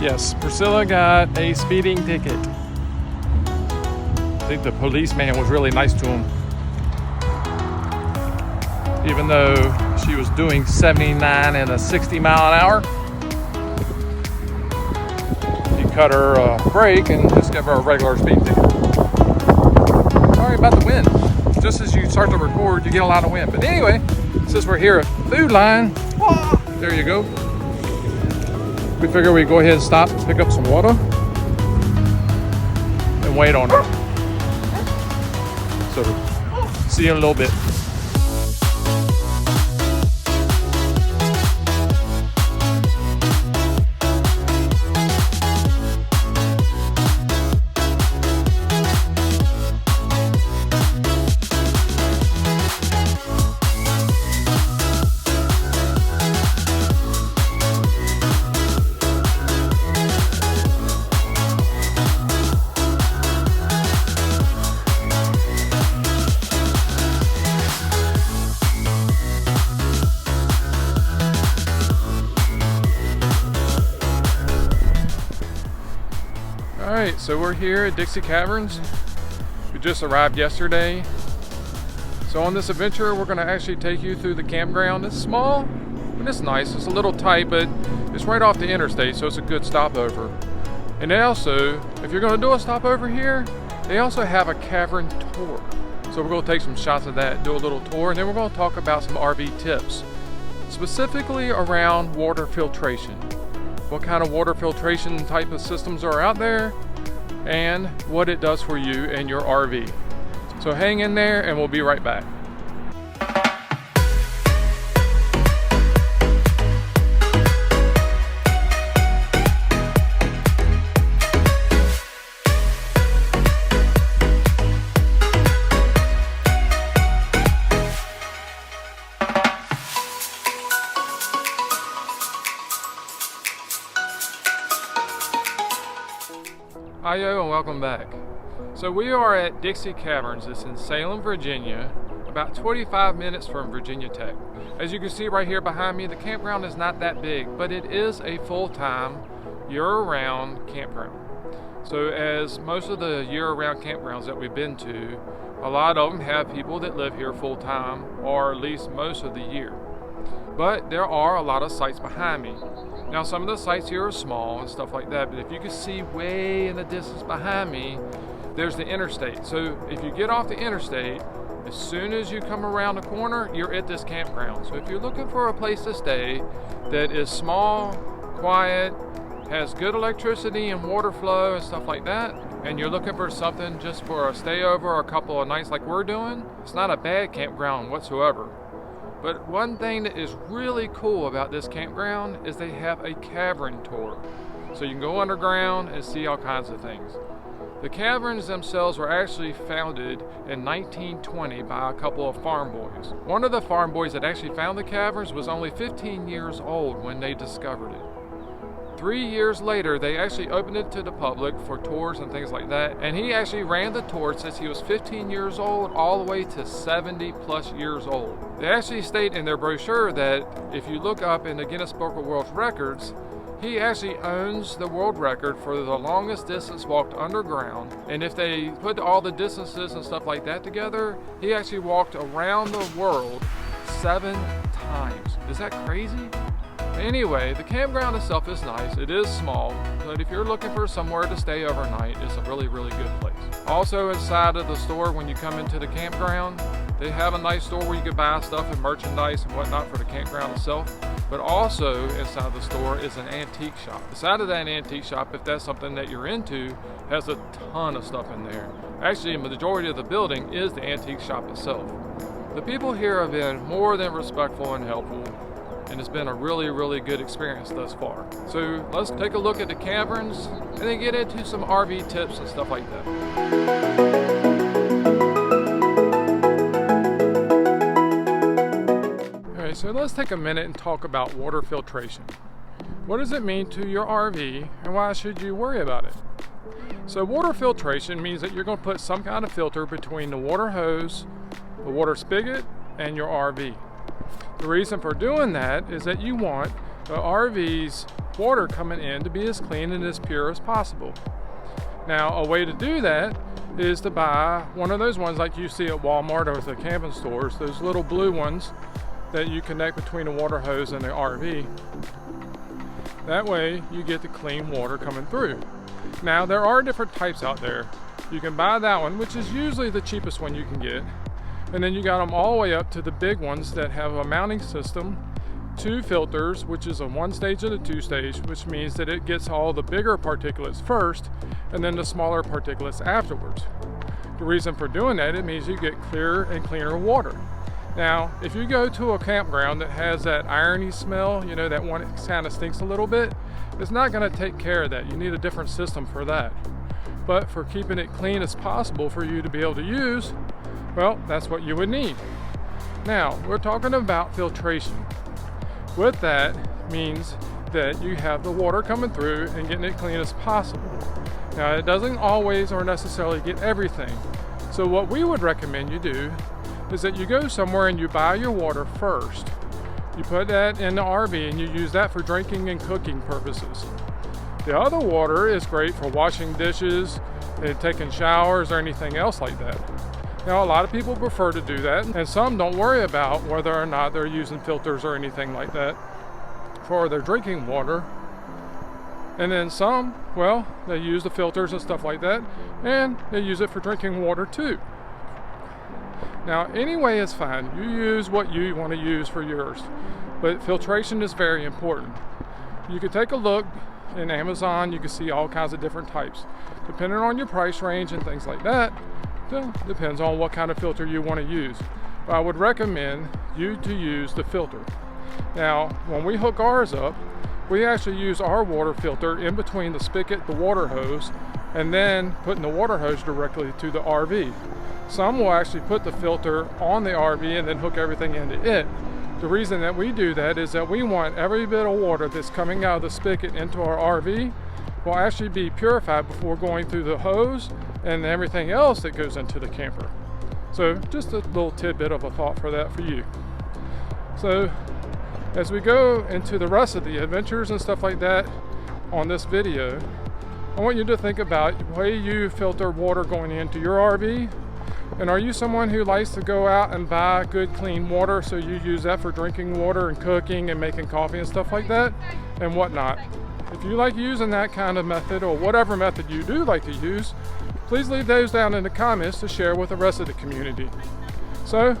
Yes, Priscilla got a speeding ticket. I think the policeman was really nice to him. Even though she was doing 79 and a 60 mile an hour. He cut her brake and just gave her a regular speed ticket. Sorry about the wind. Just as you start to record, you get a lot of wind. But anyway, since we're here at Food Line, there you go. We figure we go ahead and stop, pick up some water, and wait on her. So, see you in a little bit. Alright, so we're here at Dixie Caverns. We just arrived yesterday. So on this adventure, we're going to actually take you through the campground. It's small, but it's nice. It's a little tight, but it's right off the interstate, so it's a good stopover. And they also, if you're going to do a stopover here, they also have a Cavern Tour. So we're going to take some shots of that, do a little tour, and then we're going to talk about some RV tips, specifically around water filtration. What kind of water filtration type of systems are out there and what it does for you and your RV. So hang in there and we'll be right back. Hiyo and welcome back. So we are at Dixie Caverns. It's in Salem, Virginia, about 25 minutes from Virginia Tech. As you can see right here behind me, the campground is not that big, but it is a full-time, year-round campground. So as most of the year-round campgrounds that we've been to, a lot of them have people that live here full-time, or at least most of the year. But there are a lot of sites behind me. Now some of the sites here are small and stuff like that, but if you can see way in the distance behind me, there's the interstate. So if you get off the interstate, as soon as you come around the corner, you're at this campground. So if you're looking for a place to stay that is small, quiet, has good electricity and water flow and stuff like that, and you're looking for something just for a stayover or a couple of nights like we're doing, it's not a bad campground whatsoever. But one thing that is really cool about this campground is they have a cavern tour. So you can go underground and see all kinds of things. The caverns themselves were actually founded in 1920 by a couple of farm boys. One of the farm boys that actually found the caverns was only 15 years old when they discovered it. 3 years later, they actually opened it to the public for tours and things like that. And he actually ran the tour since he was 15 years old all the way to 70 plus years old. They actually state in their brochure that if you look up in the Guinness Book of World Records, he actually owns the world record for the longest distance walked underground. And if they put all the distances and stuff like that together, he actually walked around the world 7 times. Is that crazy? Anyway, the campground itself is nice. It is small, but if you're looking for somewhere to stay overnight, it's a really, really good place. Also inside of the store, when you come into the campground, they have a nice store where you can buy stuff and merchandise and whatnot for the campground itself. But also inside the store is an antique shop. Inside of that antique shop, if that's something that you're into, has a ton of stuff in there. Actually, the majority of the building is the antique shop itself. The people here have been more than respectful and helpful, and it's been a really, really good experience thus far. So let's take a look at the caverns and then get into some RV tips and stuff like that. Alright, so let's take a minute and talk about water filtration. What does it mean to your RV and why should you worry about it? So water filtration means that you're going to put some kind of filter between the water hose, the water spigot, and your RV. The reason for doing that is that you want the RV's water coming in to be as clean and as pure as possible. Now, a way to do that is to buy one of those ones like you see at Walmart or the camping stores, those little blue ones that you connect between the water hose and the RV. That way you get the clean water coming through. Now, there are different types out there. You can buy that one, which is usually the cheapest one you can get. And then you got them all the way up to the big ones that have a mounting system, 2 filters, which is a 1-stage and a 2-stage, which means that it gets all the bigger particulates first and then the smaller particulates afterwards. The reason for doing that, it means you get clearer and cleaner water. Now, if you go to a campground that has that irony smell, you know, that one kind of stinks a little bit, it's not going to take care of that. You need a different system for that. But for keeping it clean as possible for you to be able to use, well, that's what you would need. Now, we're talking about filtration. What that means that you have the water coming through and getting it clean as possible. Now, it doesn't always or necessarily get everything. So what we would recommend you do is that you go somewhere and you buy your water first. You put that in the RV and you use that for drinking and cooking purposes. The other water is great for washing dishes and taking showers or anything else like that. Now, a lot of people prefer to do that, and some don't worry about whether or not they're using filters or anything like that for their drinking water. And then some, well, they use the filters and stuff like that, and they use it for drinking water too. Now, anyway is fine. You use what you want to use for yours, but filtration is very important. You can take a look in Amazon. You can see all kinds of different types. Depending on your price range and things like that, depends on what kind of filter you want to use. But I would recommend you to use the filter. Now, when we hook ours up, we actually use our water filter in between the spigot, the water hose, and then putting the water hose directly to the RV. Some will actually put the filter on the RV and then hook everything into it. The reason that we do that is that we want every bit of water that's coming out of the spigot into our RV will actually be purified before going through the hose and everything else that goes into the camper. So just a little tidbit of a thought for that for you. So as we go into the rest of the adventures and stuff like that on this video, I want you to think about the way you filter water going into your RV. And are you someone who likes to go out and buy good clean water, so you use that for drinking water and cooking and making coffee and stuff like that and whatnot? If you like using that kind of method, or whatever method you do like to use, please leave those down in the comments to share with the rest of the community. So,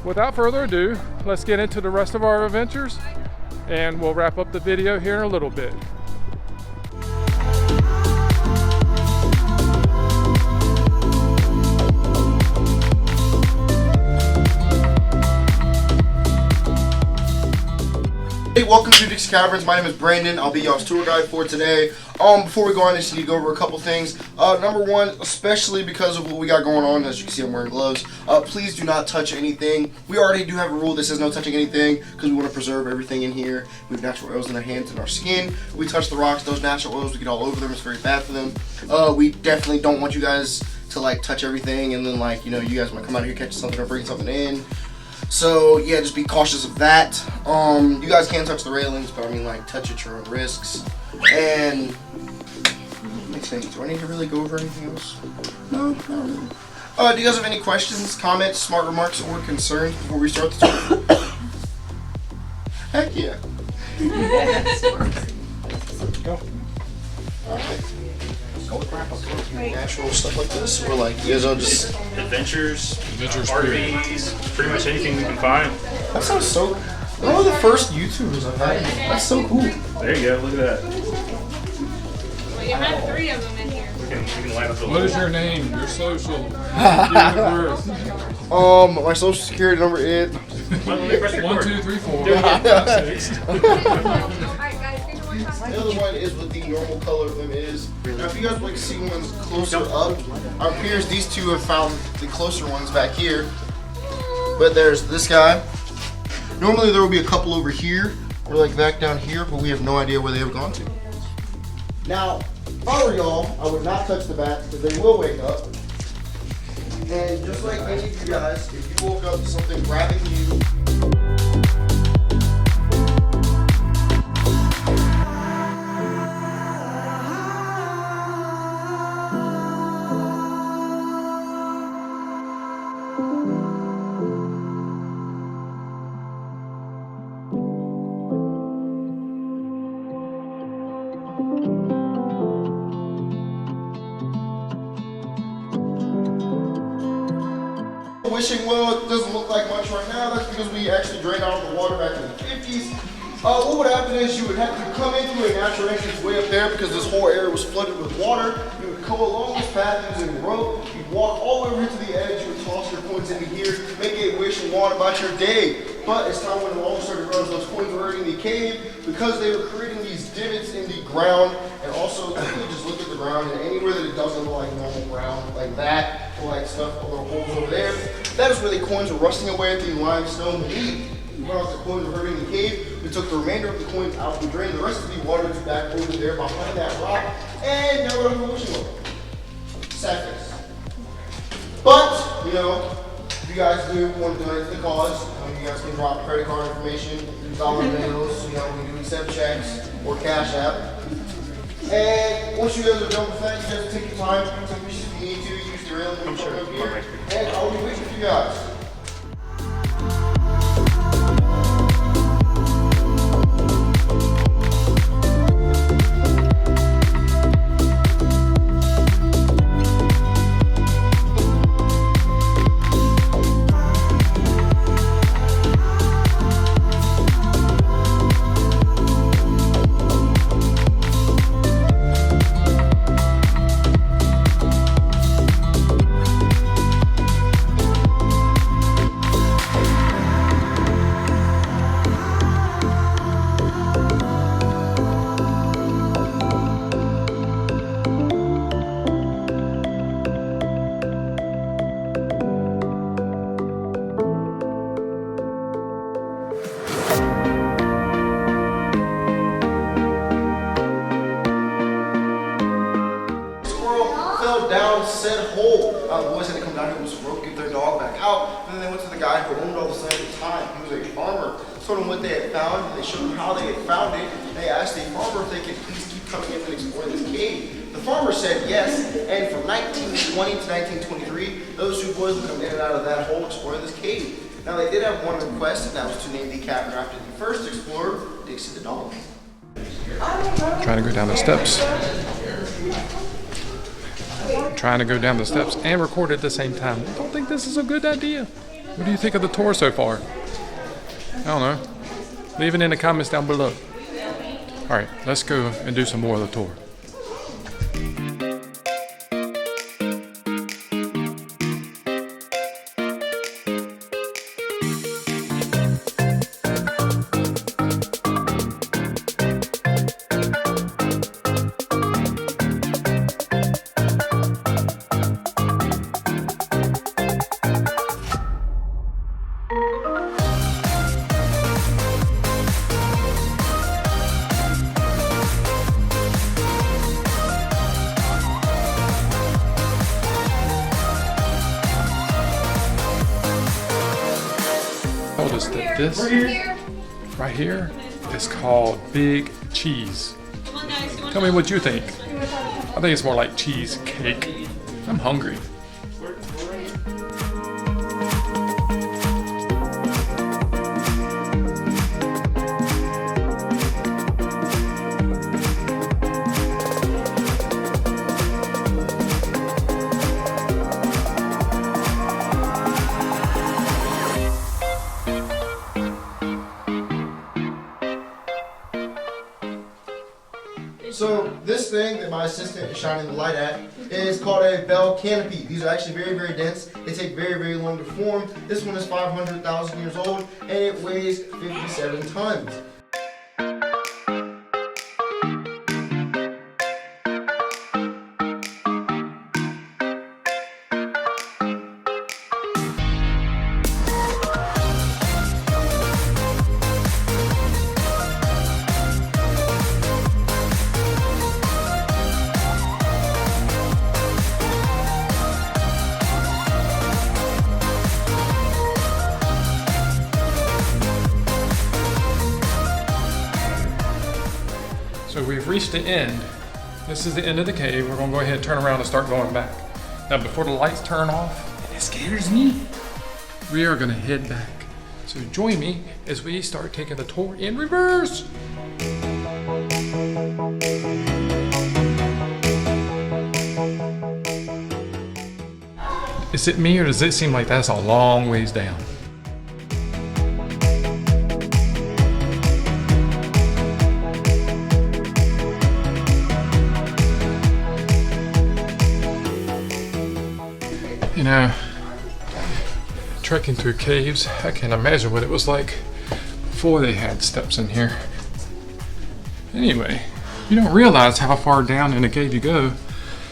without further ado, let's get into the rest of our adventures, and we'll wrap up the video here in a little bit. Hey, welcome to Dixie Caverns. My name is Brandon. I'll be y'all's tour guide for today. Before we go on, I just need to go over a couple things. Number one, especially because of what we got going on, as you can see I'm wearing gloves, please do not touch anything. We already do have a rule that says no touching anything because we want to preserve everything in here. We have natural oils in our hands and our skin. We touch the rocks, those natural oils, we get all over them. It's very bad for them. We definitely don't want you guys to like touch everything and then like, you know, you guys might come out here, catch something or bring something in. So yeah, just be cautious of that. You guys can touch the railings, but I mean like touch at your own risks. And next thing, do I need to really go over anything else? No, not really. Do you guys have any questions, comments, smart remarks, or concerns before we start the tour? Heck yeah. Go. Alright. Natural stuff like this, or like you guys are just adventures, RVs, pretty much anything we can find. That sounds so. One of the first YouTubers I've had. That's so cool. There you go. Look at that. Well, you have 3 of them in here. We can line up the. What is your name? Your social? My social security number is 1, 2, 3, 4. The other one is what the normal color of them is. Now, if you guys would like to see ones closer up, our peers, these two have found the closer ones back here. But there's this guy. Normally there will be a couple over here, or like back down here, but we have no idea where they have gone to. Now, if I were y'all, I would not touch the bats because they will wake up. And just like any of you guys, if you woke up to something grabbing you, Wishing well, it doesn't look like much right now. That's because we actually drained out the water back in the 50s. What would happen is you would have to come in through a natural entrance way up there because this whole area was flooded with water. You would go along this path using a rope. You'd walk all the way over to the edge. You would toss your coins into here, make a wish and want about your day. But as time went along, started growing, those coins were already in the cave because they were creating these divots in the ground. And also, you can just look at the ground, and anywhere that it doesn't look like normal ground, like that, or like stuff, little holes over there, that is where the coins were rusting away at the limestone beneath. We brought out the coins were hurting the cave. We took the remainder of the coins out. We drained the rest of the water back over there behind that rock. And now we're on the wishing well. Sad face. But, you know, if you guys do want to donate to the cause, you guys can drop credit card information, dollar bills, you know, we do accept checks or Cash App. And once you guys are done with that, you guys take your time, take wishes if you need to, use the railing up here, and I'll be waiting for you guys. Down said hole. The boys had to come down here with some rope, get their dog back out. And then they went to the guy who owned all the land at the time. He was a farmer. Told him what they had found. They showed him how they had found it. They asked the farmer if they could please keep coming in and exploring this cave. The farmer said yes. And from 1920 to 1923, those two boys would come in and out of that hole exploring this cave. Now they did have one request, and that was to name the cabin after the first explorer, Dixie the dog. Trying to go down the steps. Trying to go down the steps and record at the same time. I don't think this is a good idea. What do you think of the tour so far? I don't know. Leave it in the comments down below. All right, let's go and do some more of the tour. Notice that this right here is called Big Cheese. Tell me what you think. I think it's more like cheesecake. I'm hungry. So this thing that my assistant is shining the light at is called a bell canopy. These are actually very, very dense. They take very, very long to form. This one is 500,000 years old and it weighs 57 tons. So we've reached the end. This is the end of the cave. We're gonna go ahead and turn around and start going back. Now before the lights turn off, and it scares me, we are gonna head back. So join me as we start taking the tour in reverse. Is it me or does it seem like that's a long ways down? You know, trekking through caves, I can't imagine what it was like before they had steps in here. Anyway, you don't realize how far down in a cave you go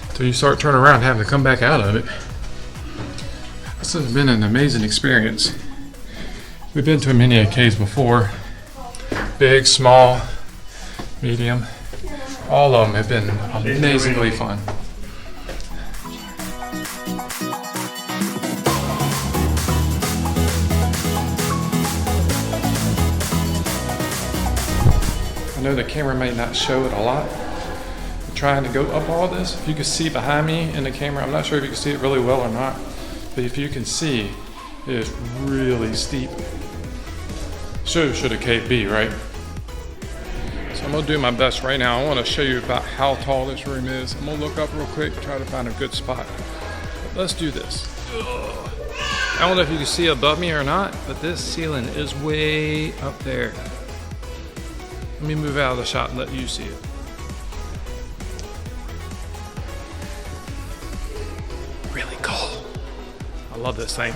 until you start turning around and having to come back out of it. This has been an amazing experience. We've been to many caves before. Big, small, medium. All of them have been amazingly fun. I know the camera may not show it a lot. I'm trying to go up all this. If you can see behind me in the camera, I'm not sure if you can see it really well or not, but if you can see, it is really steep. Should a cave be, right? So I'm gonna do my best right now. I wanna show you about how tall this room is. I'm gonna look up real quick, try to find a good spot. But let's do this. Ugh. I don't know if you can see above me or not, but this ceiling is way up there. Let me move out of the shot and let you see it. Really cool. I love this thing.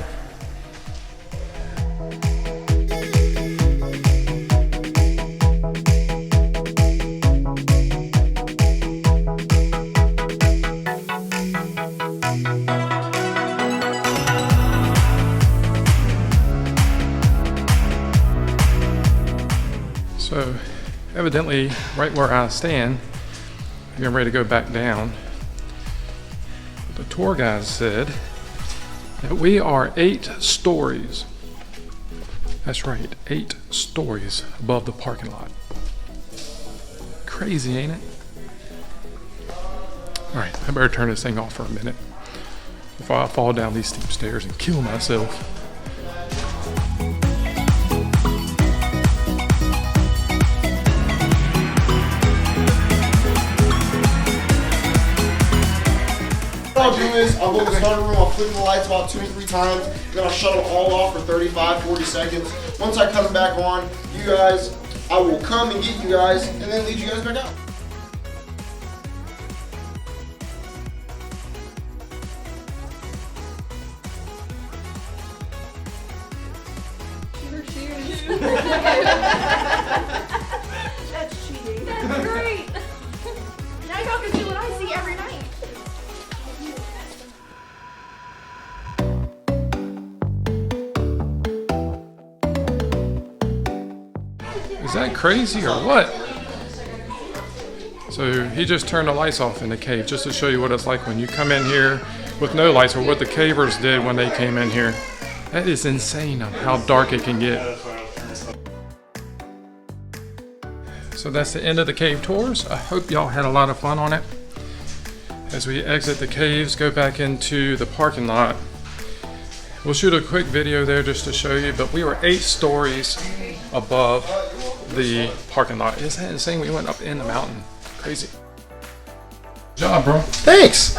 So, evidently, right where I stand, I'm getting ready to go back down. The tour guide said that we are 8 stories. That's right, 8 stories above the parking lot. Crazy, ain't it? All right, I better turn this thing off for a minute before I fall down these steep stairs and kill myself. What I'll do is I'll go to the starter room, I'll flick the lights about 2 or 3 times, then I'll shut them all off for 35, 40 seconds. Once I cut them back on, you guys, I will come and get you guys and then lead you guys back out. That's cheating. That's great. Now y'all can see what I see every night. Is that crazy or what? So he just turned the lights off in the cave just to show you what it's like when you come in here with no lights, or what the cavers did when they came in here. That is insane on how dark it can get. So that's the end of the cave tours. I hope y'all had a lot of fun on it. As we exit the caves, go back into the parking lot. We'll shoot a quick video there just to show you, but we were 8 stories above the parking lot. Isn't that insane? We went up in the mountain. Crazy. Good job, bro. Thanks!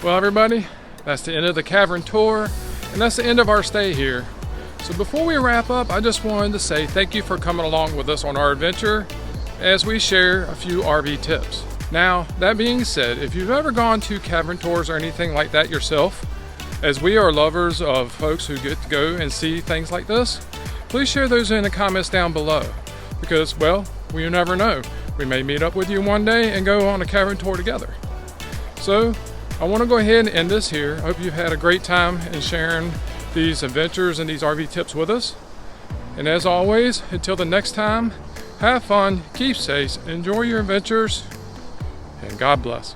Well, everybody, that's the end of the Cavern Tour, and that's the end of our stay here. So before we wrap up, I just wanted to say thank you for coming along with us on our adventure as we share a few RV tips. Now, that being said, if you've ever gone to Cavern Tours or anything like that yourself, as we are lovers of folks who get to go and see things like this, please share those in the comments down below. Because, well, we never know. We may meet up with you one day and go on a Cavern Tour together. So, I want to go ahead and end this here. I hope you've had a great time in sharing these adventures and these RV tips with us. And as always, until the next time, have fun, keep safe, enjoy your adventures, and God bless.